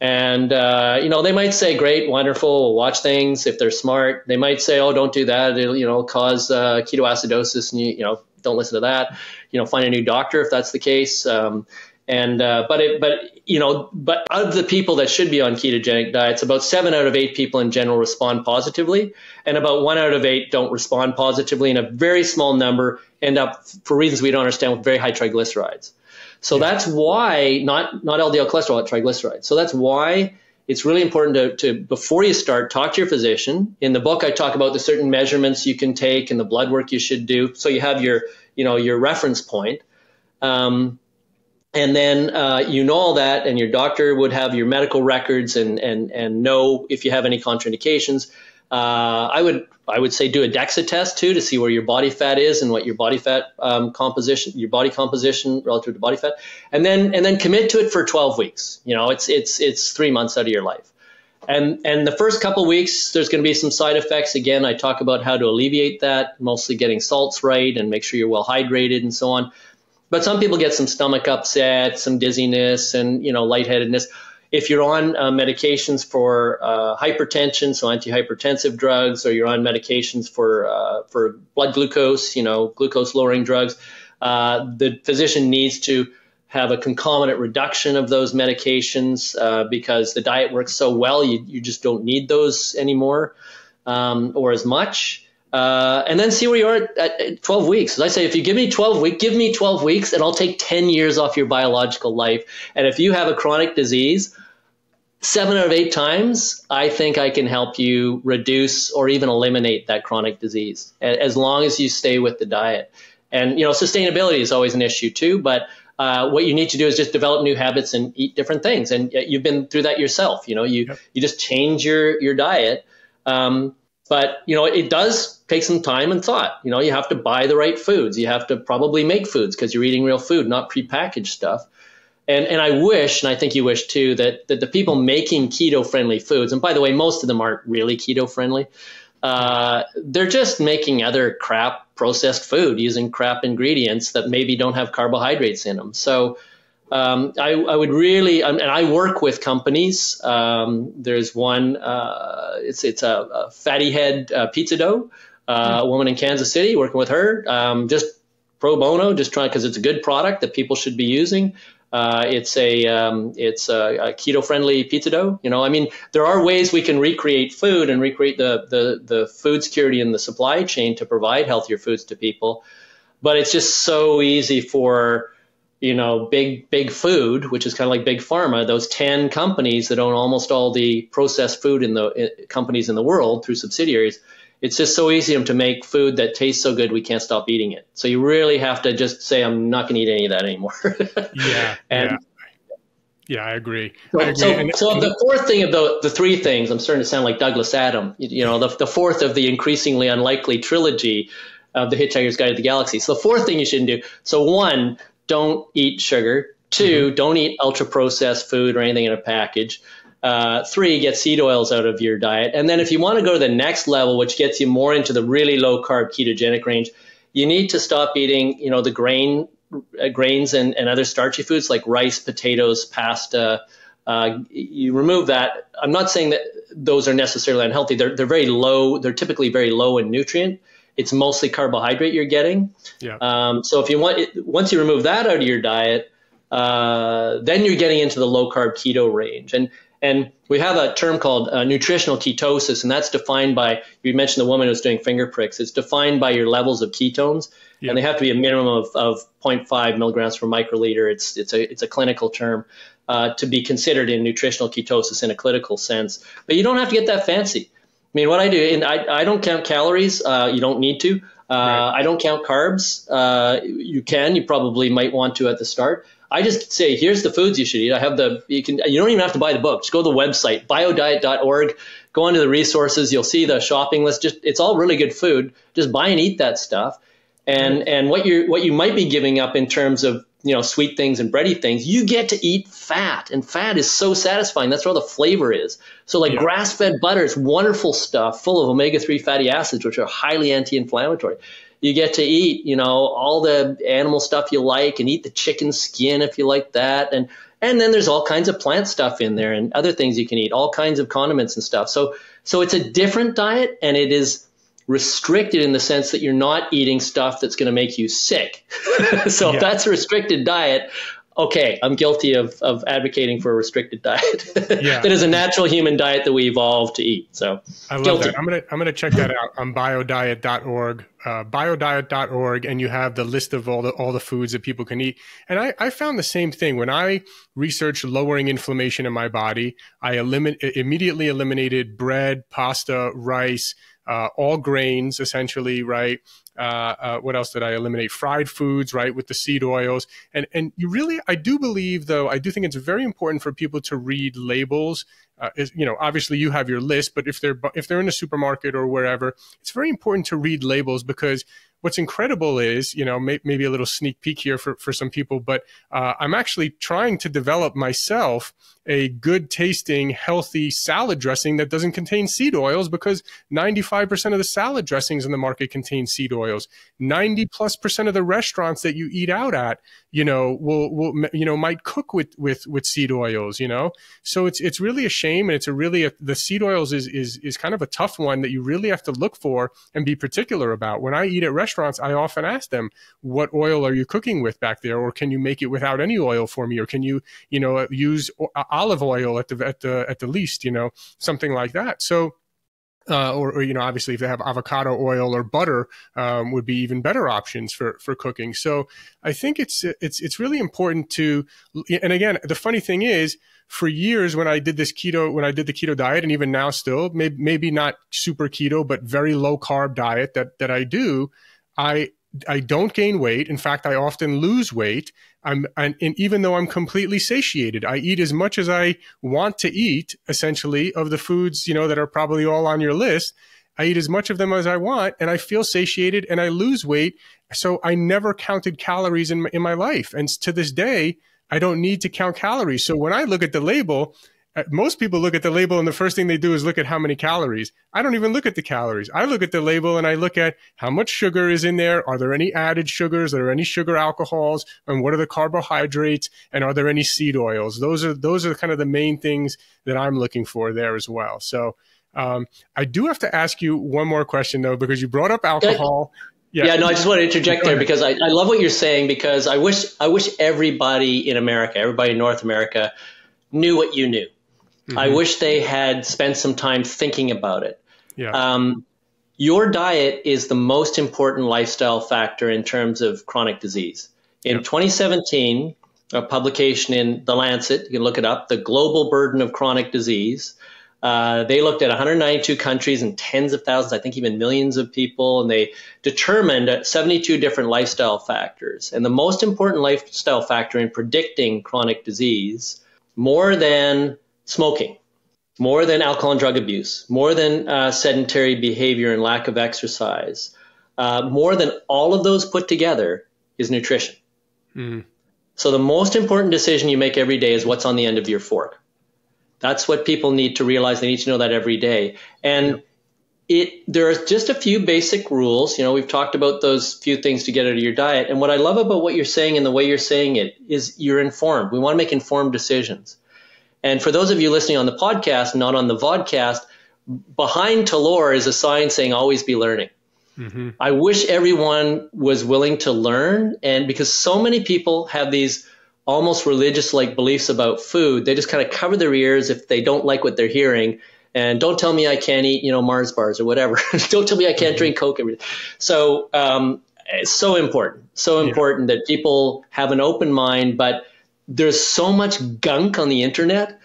And, they might say, great, wonderful, we'll watch things. If they're smart, they might say, oh, don't do that. It'll, cause ketoacidosis, and don't listen to that. Find a new doctor if that's the case. But of the people that should be on ketogenic diets, about 7 out of 8 people in general respond positively, and about 1 out of 8 don't respond positively, and a very small number end up, for reasons we don't understand, with very high triglycerides. So that's why, not LDL cholesterol, but triglycerides. So that's why it's really important to before you start, talk to your physician. In the book, I talk about the certain measurements you can take and the blood work you should do, so you have your reference point. And then you know all that, and your doctor would have your medical records and know if you have any contraindications. I would say do a DEXA test too to see where your body fat is and what your body fat composition, your body composition relative to body fat, and then commit to it for 12 weeks. It's 3 months out of your life, and the first couple weeks there's going to be some side effects. Again, I talk about how to alleviate that, mostly getting salts right and make sure you're well hydrated and so on. But some people get some stomach upset, some dizziness, and lightheadedness. If you're on medications for hypertension, so antihypertensive drugs, or you're on medications for blood glucose, glucose-lowering drugs, the physician needs to have a concomitant reduction of those medications because the diet works so well, you just don't need those anymore or as much. And then see where you are at 12 weeks. As I say, if you give me 12 weeks, and I'll take 10 years off your biological life. And if you have a chronic disease, 7 out of 8 times, I think I can help you reduce or even eliminate that chronic disease, as long as you stay with the diet. And, sustainability is always an issue too, but what you need to do is just develop new habits and eat different things. And you've been through that yourself. You just change your diet. But, it does take some time and thought. You have to buy the right foods. You have to probably make foods because you're eating real food, not prepackaged stuff. And I wish, and I think you wish too, that the people making keto-friendly foods, and by the way, most of them aren't really keto-friendly, they're just making other crap processed food using crap ingredients that maybe don't have carbohydrates in them. So I would really, and I work with companies. There's one, it's a Fatty Head pizza dough, a woman in Kansas City, working with her, just pro bono, just trying, because it's a good product that people should be using. It's a keto-friendly pizza dough. There are ways we can recreate food and recreate the food security and the supply chain to provide healthier foods to people. But it's just so easy for, big food, which is kind of like big pharma, those 10 companies that own almost all the processed food companies in the world through subsidiaries. It's just so easy to make food that tastes so good we can't stop eating it. So you really have to just say, I'm not going to eat any of that anymore. Yeah, I agree. So the fourth thing of the 3 things, I'm starting to sound like Douglas Adams, the fourth of the increasingly unlikely trilogy of The Hitchhiker's Guide to the Galaxy. So the fourth thing you shouldn't do. So 1, don't eat sugar. 2, don't eat ultra-processed food or anything in a package. 3, get seed oils out of your diet. And then if you want to go to the next level, which gets you more into the really low carb ketogenic range, you need to stop eating, the grains and other starchy foods like rice, potatoes, pasta. You remove that. I'm not saying that those are necessarily unhealthy. They're very low. They're typically very low in nutrient. It's mostly carbohydrate you're getting. Yeah. So if you once you remove that out of your diet, then you're getting into the low carb keto range. And we have a term called nutritional ketosis, and that's defined by, you mentioned the woman who's doing finger pricks. It's defined by your levels of ketones, and they have to be a minimum of 0.5 milligrams per microliter. It's a clinical term to be considered in nutritional ketosis in a clinical sense. But you don't have to get that fancy. What I do, and I don't count calories. You don't need to. Right. I don't count carbs. You probably might want to at the start. I just say, here's the foods you should eat. You don't even have to buy the book. Just go to the website, biodiet.org, go onto the resources. You'll see the shopping list. It's all really good food. Just buy and eat that stuff. And what you might be giving up in terms of, sweet things and bready things, you get to eat fat, and fat is so satisfying. That's where all the flavor is. So grass-fed butter is wonderful stuff, full of omega-3 fatty acids, which are highly anti-inflammatory. You get to eat, all the animal stuff you like, and eat the chicken skin if you like that. And then there's all kinds of plant stuff in there and other things you can eat, all kinds of condiments and stuff. So it's a different diet, and it is restricted in the sense that you're not eating stuff that's going to make you sick. If that's a restricted diet, okay, I'm guilty of advocating for a restricted diet. That is a natural human diet that we evolved to eat. So I love that. I'm gonna check that out on biodiet.org. biodiet.org, and you have the list of all the foods that people can eat. And I found the same thing when I researched lowering inflammation in my body. I immediately eliminated bread, pasta, rice, all grains, essentially, right? What else did I eliminate? Fried foods, right, with the seed oils. And you really, I do believe, though, I do think it's very important for people to read labels. Obviously you have your list, but if they're in a supermarket or wherever, it's very important to read labels, because what's incredible is, maybe a little sneak peek here for some people, but I'm actually trying to develop myself a good tasting, healthy salad dressing that doesn't contain seed oils, because 95% of the salad dressings in the market contain seed oils. 90+% of the restaurants that you eat out at, might cook with seed oils, So it's really a shame. And the seed oils is kind of a tough one that you really have to look for and be particular about. When I eat at restaurants, I often ask them, what oil are you cooking with back there? Or can you make it without any oil for me? Or can you, use olive oil at the least, something like that. So, obviously if they have avocado oil or butter, would be even better options for cooking. So I think it's really important to, and again, the funny thing is, for years when I did the keto diet, and even now still, maybe not super keto, but very low carb diet that I do, I don't gain weight. In fact, I often lose weight. And even though I'm completely satiated, I eat as much as I want to eat, essentially, of the foods, that are probably all on your list. I eat as much of them as I want, and I feel satiated, and I lose weight. So I never counted calories in my life. And to this day, I don't need to count calories. So when I look at the label, most people look at the label and the first thing they do is look at how many calories. I don't even look at the calories. I look at the label and I look at how much sugar is in there. Are there any added sugars? Are there any sugar alcohols? And what are the carbohydrates? And are there any seed oils? Those are kind of the main things that I'm looking for there as well. So I do have to ask you one more question, though, because you brought up alcohol. Yeah, no, I just want to interject there, because I love what you're saying, because I wish everybody in America, everybody in North America knew what you knew. Mm-hmm. I wish they had spent some time thinking about it. Yeah. Your diet is the most important lifestyle factor in terms of chronic disease. In 2017, a publication in The Lancet, you can look it up, The Global Burden of Chronic Disease. They looked at 192 countries and tens of thousands, I think even millions of people, and they determined 72 different lifestyle factors. And the most important lifestyle factor in predicting chronic disease, more than smoking, more than alcohol and drug abuse, more than sedentary behavior and lack of exercise, more than all of those put together, is nutrition. Mm. So the most important decision you make every day is what's on the end of your fork. That's what people need to realize. They need to know that every day. And there are just a few basic rules. We've talked about those few things to get out of your diet. And what I love about what you're saying and the way you're saying it is you're informed. We want to make informed decisions. And for those of you listening on the podcast, not on the vodcast, behind Talor is a sign saying always be learning. Mm-hmm. I wish everyone was willing to learn. And because so many people have these almost religious-like beliefs about food, they just kind of cover their ears if they don't like what they're hearing. And don't tell me I can't eat, Mars bars or whatever. Don't tell me I can't drink Coke every day. So it's so important that people have an open mind, but there's so much gunk on the internet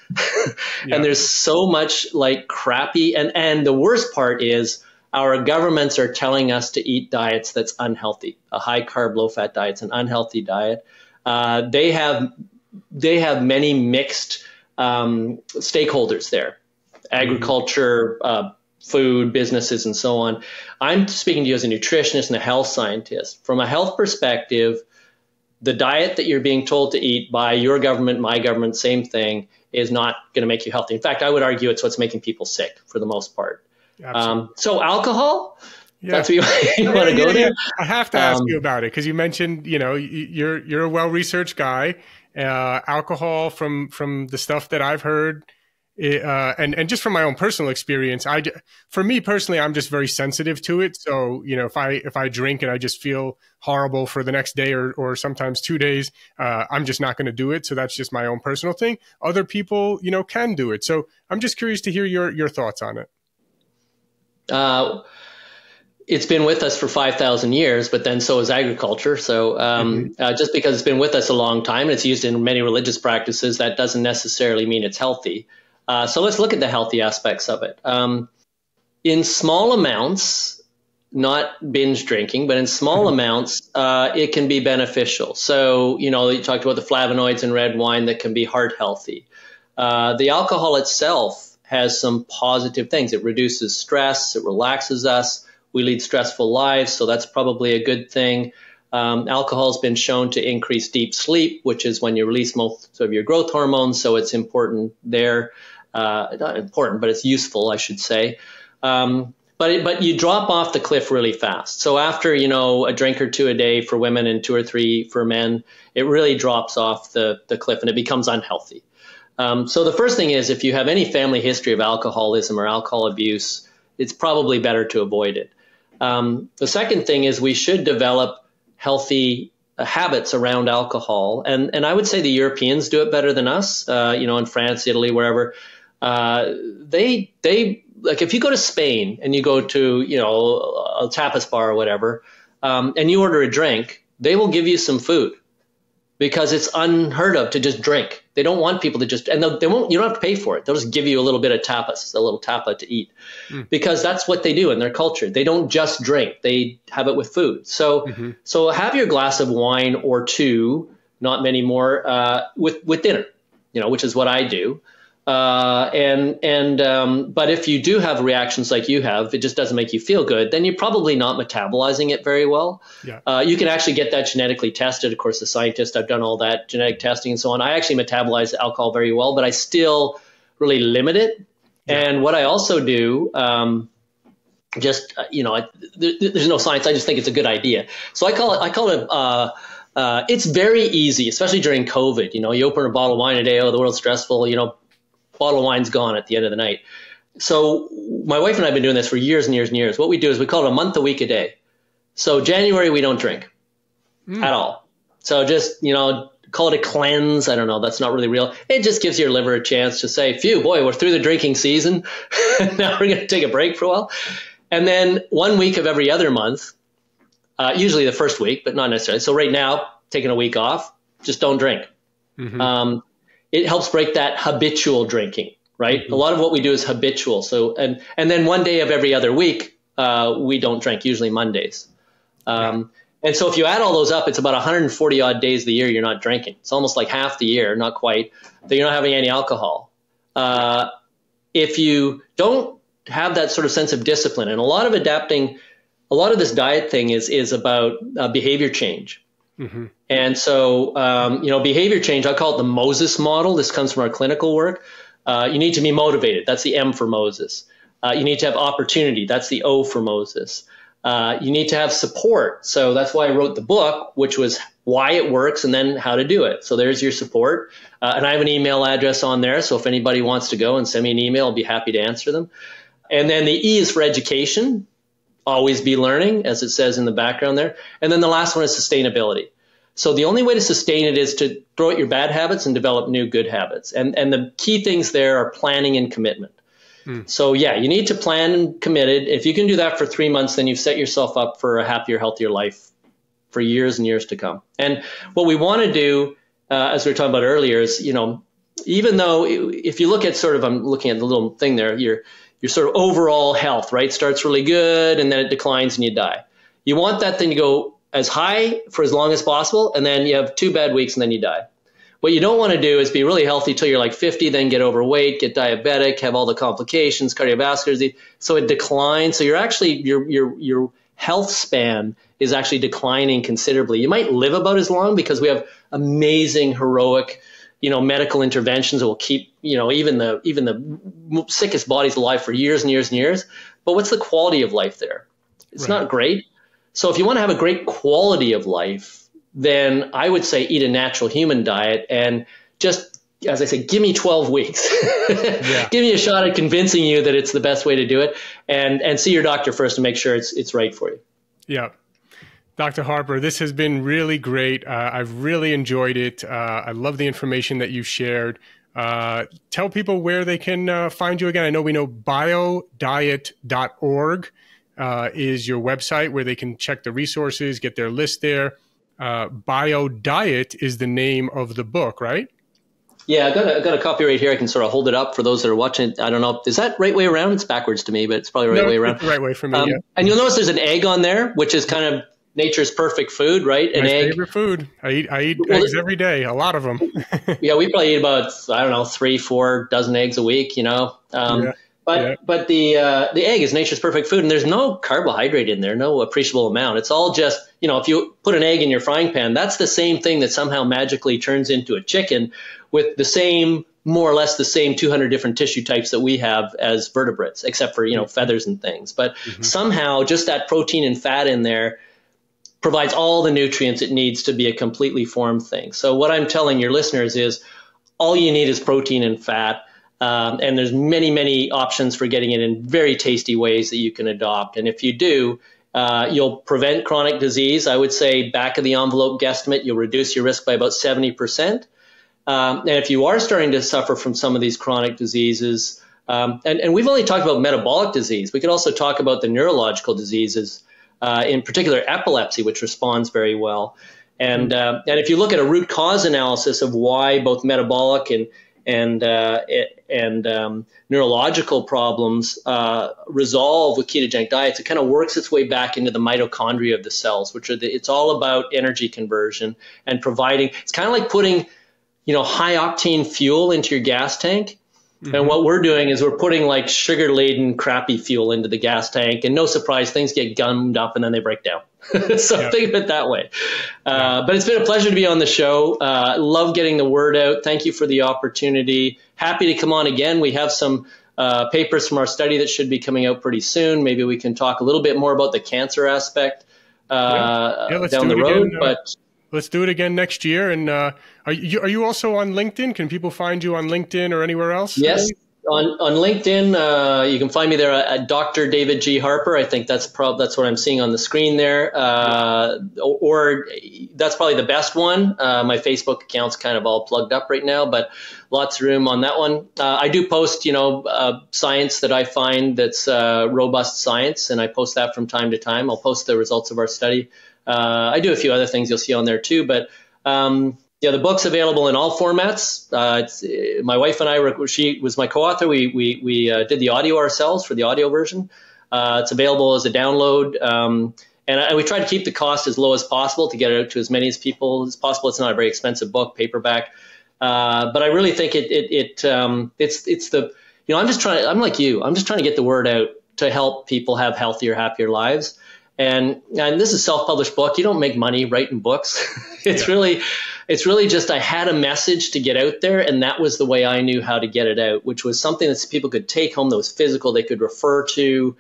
and there's so much like crappy. And the worst part is our governments are telling us to eat diets that's unhealthy. A high carb, low fat diet's an unhealthy diet. They have many mixed stakeholders there, agriculture, food, businesses, and so on. I'm speaking to you as a nutritionist and a health scientist. From a health perspective, the diet that you're being told to eat by your government, my government, same thing, is not going to make you healthy. In fact, I would argue it's what's making people sick for the most part. So alcohol, that's what you want to go there? I have to ask you about it because you mentioned, you're a well-researched guy. Alcohol, from the stuff that I've heard, and just from my own personal experience, for me personally, I'm just very sensitive to it. So, if I drink and I just feel horrible for the next day or sometimes 2 days, I'm just not going to do it. So that's just my own personal thing. Other people, can do it. So I'm just curious to hear your thoughts on it. it's been with us for 5,000 years, but then so is agriculture. So just because it's been with us a long time and it's used in many religious practices, that doesn't necessarily mean it's healthy. So let's look at the healthy aspects of it. In small amounts, not binge drinking, but in small amounts, it can be beneficial. So, you talked about the flavonoids in red wine that can be heart healthy. The alcohol itself has some positive things. It reduces stress. It relaxes us. We lead stressful lives, so that's probably a good thing. Alcohol has been shown to increase deep sleep, which is when you release most of your growth hormones, so it's important there. Not important, but it's useful, I should say. But you drop off the cliff really fast. So after, a drink or two a day for women and 2 or 3 for men, it really drops off the cliff and it becomes unhealthy. So the first thing is, if you have any family history of alcoholism or alcohol abuse, it's probably better to avoid it. The second thing is we should develop healthy habits around alcohol. And I would say the Europeans do it better than us, in France, Italy, wherever. They like if you go to Spain and you go to, a tapas bar or whatever, and you order a drink, they will give you some food because it's unheard of to just drink. They don't want people to just, and they won't, you don't have to pay for it. They'll just give you a little bit of tapas, a little tapa to eat, because that's what they do in their culture. They don't just drink. They have it with food. So, so have your glass of wine or 2, not many more, with dinner, which is what I do. But if you do have reactions like you have, it just doesn't make you feel good, then you're probably not metabolizing it very well. Yeah. You can actually get that genetically tested. Of course, the scientist, I've done all that genetic testing and so on. I actually metabolize alcohol very well, but I still really limit it. Yeah. And what I also do, there's no science. I just think it's a good idea. So I call it, it's very easy, especially during COVID. You open a bottle of wine a day. Oh, the world's stressful, bottle of wine's gone at the end of the night. So my wife and I have been doing this for years and years and years. What we do is we call it a month, a week, a day. So January, we don't drink at all. So just, call it a cleanse. I don't know. That's not really real. It just gives your liver a chance to say, phew, boy, we're through the drinking season. Now we're going to take a break for a while. And then 1 week of every other month, usually the first week, but not necessarily. So right now, taking a week off, just don't drink. It helps break that habitual drinking, right? A lot of what we do is habitual. So, and then 1 day of every other week, we don't drink, usually Mondays. And so if you add all those up, it's about 140 odd days of the year you're not drinking. It's almost like half the year, not quite, that you're not having any alcohol. If you don't have that sort of sense of discipline, and a lot of this diet thing is about behavior change. And so, behavior change, I call it the Moses model. This comes from our clinical work. You need to be motivated. That's the M for Moses. You need to have opportunity. That's the O for Moses. You need to have support. So that's why I wrote the book, which was why it works and then how to do it. So there's your support. And I have an email address on there. So if anybody wants to go and send me an email, I'll be happy to answer them. And then the E is for education. Always be learning, as it says in the background there. And then the last one is sustainability. So the only way to sustain it is to throw out your bad habits and develop new good habits. And the key things there are planning and commitment. So yeah, you need to plan and commit it. If you can do that for 3 months, then you've set yourself up for a happier, healthier life for years and years to come. And what we want to do, as we were talking about earlier, is, even though if you look at I'm looking at the little thing there, your sort of overall health, right, starts really good and then it declines and you die. You want that thing to go as high for as long as possible, and then you have 2 bad weeks and then you die. What you don't want to do is be really healthy till you're like 50, then get overweight, get diabetic, have all the complications, cardiovascular disease. So it declines. So you're actually, your health span is actually declining considerably. You might live about as long because we have amazing, heroic, medical interventions that will keep, even the sickest bodies alive for years and years and years. But what's the quality of life there? It's not great. So if you want to have a great quality of life, then I would say eat a natural human diet and just, as I say, give me 12 weeks. Give me a shot at convincing you that it's the best way to do it, and see your doctor first to make sure it's right for you. Yeah. Dr. Harper, this has been really great. I've really enjoyed it. I love the information that you shared. Tell people where they can find you again. I know we know biodiet.org. is your website where they can check the resources, get their list there. BIODIET is the name of the book, right? Yeah, I got a copy right here. I can sort of hold it up for those that are watching. I don't know. Is that right way around? It's backwards to me, but it's probably the right way around. It's the right way for me, yeah. And you'll notice there's an egg on there, which is kind of nature's perfect food, right? An egg. Favorite food. I eat eggs every day, a lot of them. Yeah, we probably eat about, I don't know, 3-4 dozen eggs a week, you know. But the egg is nature's perfect food, and there's no carbohydrate in there, no appreciable amount. It's all just, you know, if you put an egg in your frying pan, that's the same thing that somehow magically turns into a chicken with the same, more or less the same 200 different tissue types that we have as vertebrates, except for, you know, feathers and things. But somehow just that protein and fat in there provides all the nutrients it needs to be a completely formed thing. So what I'm telling your listeners is all you need is protein and fat. And there's many, many options for getting it in very tasty ways that you can adopt. And if you do, you'll prevent chronic disease. I would say back of the envelope guesstimate, you'll reduce your risk by about 70%. And if you are starting to suffer from some of these chronic diseases, and we've only talked about metabolic disease, we could also talk about the neurological diseases, in particular epilepsy, which responds very well. And if you look at a root cause analysis of why both metabolic and neurological problems resolve with ketogenic diets, it kind of works its way back into the mitochondria of the cells, which are it's all about energy conversion and providing. It's kind of like putting, you know, high octane fuel into your gas tank. And what we're doing is we're putting like sugar laden crappy fuel into the gas tank, and no surprise, things get gummed up and then they break down. So think of it that way. But it's been a pleasure to be on the show. Love getting the word out. Thank you for the opportunity. Happy to come on again. We have some papers from our study that should be coming out pretty soon. Maybe we can talk a little bit more about the cancer aspect down the road. But let's do it again next year. And are you also on LinkedIn? Can people find you on LinkedIn or anywhere else? Yes, on LinkedIn, you can find me there at Dr. David G. Harper. I think that's what I'm seeing on the screen there. Or that's probably the best one. My Facebook account's kind of all plugged up right now, but lots of room on that one. I do post, you know, science that I find that's robust science, and I post that from time to time. I'll post the results of our study. I do a few other things you'll see on there too, but the book's available in all formats. My wife and I, she was my co-author. We did the audio ourselves for the audio version. It's available as a download, and we try to keep the cost as low as possible to get it out to as many people as possible. It's not a very expensive book, paperback, but I really think it's the, you know, I'm like you. I'm just trying to get the word out to help people have healthier, happier lives. And this is a self-published book. You don't make money writing books. It's really just I had a message to get out there, and that was the way I knew how to get it out, which was something that people could take home that was physical, they could refer to,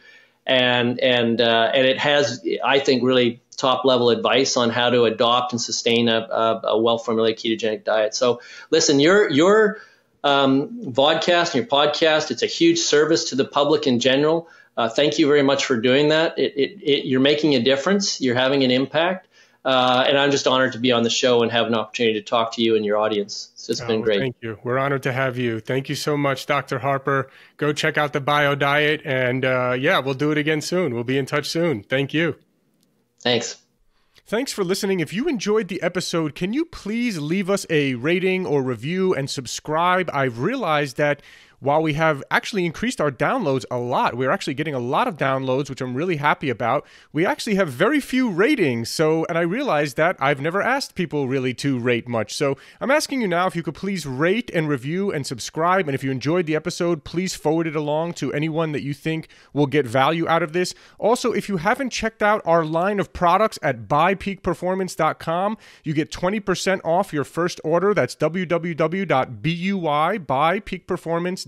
and it has, I think, really top-level advice on how to adopt and sustain a well-formulated ketogenic diet. So, listen, your vodcast and your podcast, it's a huge service to the public in general. Thank you very much for doing that. You're making a difference. You're having an impact. And I'm just honored to be on the show and have an opportunity to talk to you and your audience. It's just been great. Thank you. We're honored to have you. Thank you so much, Dr. Harper. Go check out the BIODIET. And we'll do it again soon. We'll be in touch soon. Thank you. Thanks. Thanks for listening. If you enjoyed the episode, can you please leave us a rating or review and subscribe? I've realized that while we have actually increased our downloads a lot, we're actually getting a lot of downloads, which I'm really happy about. We actually have very few ratings. And I realized that I've never asked people really to rate much. So I'm asking you now if you could please rate and review and subscribe. And if you enjoyed the episode, please forward it along to anyone that you think will get value out of this. Also, if you haven't checked out our line of products at buypeakperformance.com, you get 20% off your first order. That's www.buypeakperformance.com.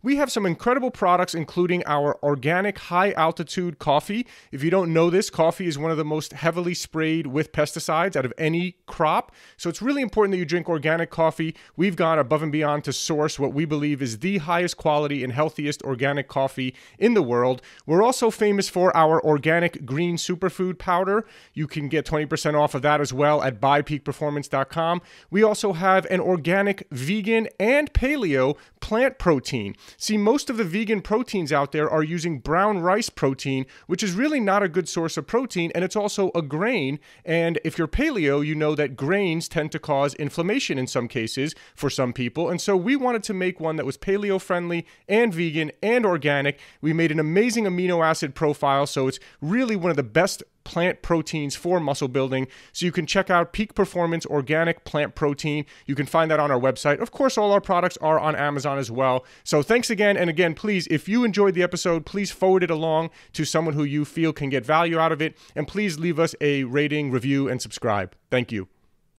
We have some incredible products, including our organic high-altitude coffee. If you don't know this, coffee is one of the most heavily sprayed with pesticides out of any crop. So it's really important that you drink organic coffee. We've gone above and beyond to source what we believe is the highest quality and healthiest organic coffee in the world. We're also famous for our organic green superfood powder. You can get 20% off of that as well at buypeakperformance.com. We also have an organic, vegan, and paleo plant protein. See, most of the vegan proteins out there are using brown rice protein, which is really not a good source of protein, and it's also a grain. And if you're paleo, you know that grains tend to cause inflammation in some cases for some people. And so we wanted to make one that was paleo friendly and vegan and organic. We made an amazing amino acid profile, so it's really one of the best plant proteins for muscle building. So you can check out Peak Performance Organic Plant Protein. You can find that on our website. Of course, all our products are on Amazon as well. So thanks again. And again, please, if you enjoyed the episode, please forward it along to someone who you feel can get value out of it. And please leave us a rating, review, and subscribe. Thank you.